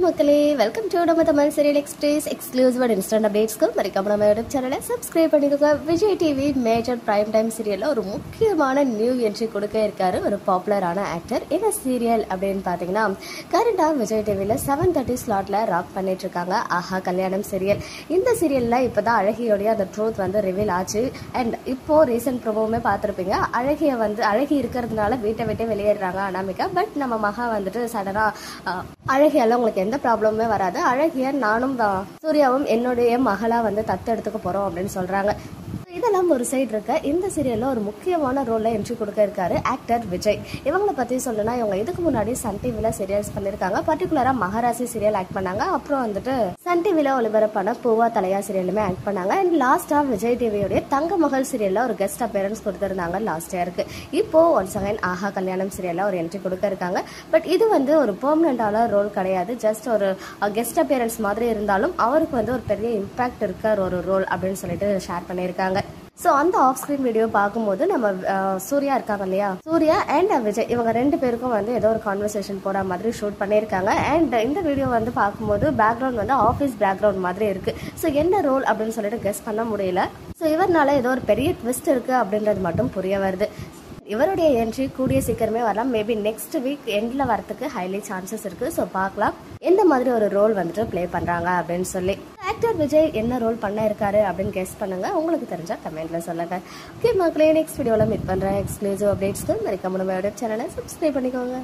மக்களே welcome to நம்ம Tamil serial express exclusive and instant அப்டேட்ஸ்க்கு மறக்காம நம்ம யூடியூப் சேனலை சப்ஸ்கிரைப் பண்ணிக்கோங்க. Vijay TV major prime time சீரியல்ல ஒரு முக்கியமான நியூ என்ட்ரி கொடுக்க இருக்காரு ஒரு பாப்புலரான ஆக்டர். என்ன சீரியல் அப்படின்னு பாத்தீங்கன்னா, கரண்டா விஜய் டிவில 7:30 ஸ்லாட்ல ராக் பண்ணிட்டு இருக்காங்க ஆஹா கல்யாணம் சீரியல். இந்த சீரியல்ல இப்பதான் அழகியோடைய அந்த ட்ரூத் வந்து ரிவீல் ஆச்சு. அண்ட் இப்போ ரீசெண்ட் ப்ரோமோவுமே பார்த்துருப்பீங்க. அழகி இருக்கிறதுனால வீட்டை விட்டு வெளியேறாங்க அனாமிகா. பட் நம்ம மகா வந்துட்டு சடனா அழகியால உங்களுக்கு எந்த ப்ராப்ளமுமே வராது, அழகிய நானும் சூர்யாவும் என்னுடைய மகளா வந்து தத்தெடுத்துக்க போறோம் அப்படின்னு சொல்றாங்க. இதெல்லாம் ஒரு சைடு இருக்க, இந்த சீரியல்ல ஒரு முக்கியமான ரோல்ல என்ட்ரி கொடுக்க இருக்காரு ஆக்டர் விஜய். இவங்களை பத்தி சொல்லணும்னா, இவங்க இதுக்கு முன்னாடி சன் டிவில சீரியல்ஸ் பண்ணிருக்காங்க. பர்டிகுலரா மகாராசி சீரியல் ஆக்ட் பண்ணாங்க. அப்புறம் வந்துட்டு சன் டிவில ஒளிபரப்பான பூவா தலையா சீரியலுமே ஆக்ட் பண்ணாங்க. அண்ட் லாஸ்டா விஜய் டிவியோட தங்க மகள் சீரியல்ல ஒரு கெஸ்ட் அப்பியரன்ஸ் கொடுத்திருந்தாங்க லாஸ்ட் இயருக்கு. இப்போ ஒன்ஸ் அகைன் ஆஹா கல்யாணம் சீரியல்ல ஒரு என்ட்ரி கொடுக்க இருக்காங்க. பட் இது வந்து ஒரு பெர்மனண்டான ரோல் கிடையாது, ஜஸ்ட் ஒரு கெஸ்ட் அப்பியரன்ஸ் மாதிரி இருந்தாலும் அவருக்கு வந்து ஒரு பெரிய இம்பாக்ட் இருக்க ஒரு ரோல் அப்படின்னு சொல்லிட்டு ஷேர் பண்ணியிருக்காங்க. ஸோ அந்த ஆஃப் ஸ்கிரீன் வீடியோ பார்க்கும்போது நம்ம சூர்யா இருக்காங்க இல்லையா, சூர்யா அண்ட் விஜய் இவங்க ரெண்டு பேருக்கும் வந்து ஏதோ ஒரு கான்வர்சேஷன் போற மாதிரி ஷூட் பண்ணியிருக்காங்க. அண்ட் இந்த வீடியோ வந்து பார்க்கும்போது பேக்ரவுண்ட் வந்து ஆஃபீஸ் பேக்ரவுண்ட் மாதிரி இருக்கு. ஸோ என்ன ரோல் அப்படின்னு சொல்லிட்டு கெஸ் பண்ண முடியல. ஸோ இவர்னால ஏதோ ஒரு பெரிய ட்விஸ்ட் இருக்கு அப்படின்றது மட்டும் புரிய வருது. இவருடைய என்ட்ரி கூடிய சீக்கிரமே வரலாம். மேபி நெக்ஸ்ட் வீக் எண்ட்ல வரதுக்கு ஹைலி சான்சஸ் இருக்கு. ஸோ பார்க்கலாம் எந்த மாதிரி ஒரு ரோல் வந்துட்டு பிளே பண்றாங்க அப்படின்னு சொல்லி. ஆக்டர் விஜய் என்ன ரோல் பண்ண இருக்காரு அப்படின்னு கெஸ் பண்ணுங்க. உங்களுக்கு தெரிஞ்சா கமெண்ட்ல சொல்லுங்க. ஓகே மக்களே, நெக்ஸ்ட் வீடியோல மீட் பண்றேன். எக்ஸ்க்ளூசிவ் அப்டேட்ஸ்க்கு மறக்காம நம்ம யூடியூப் சேனலை சப்ஸ்கிரைப் பண்ணிக்கோங்க.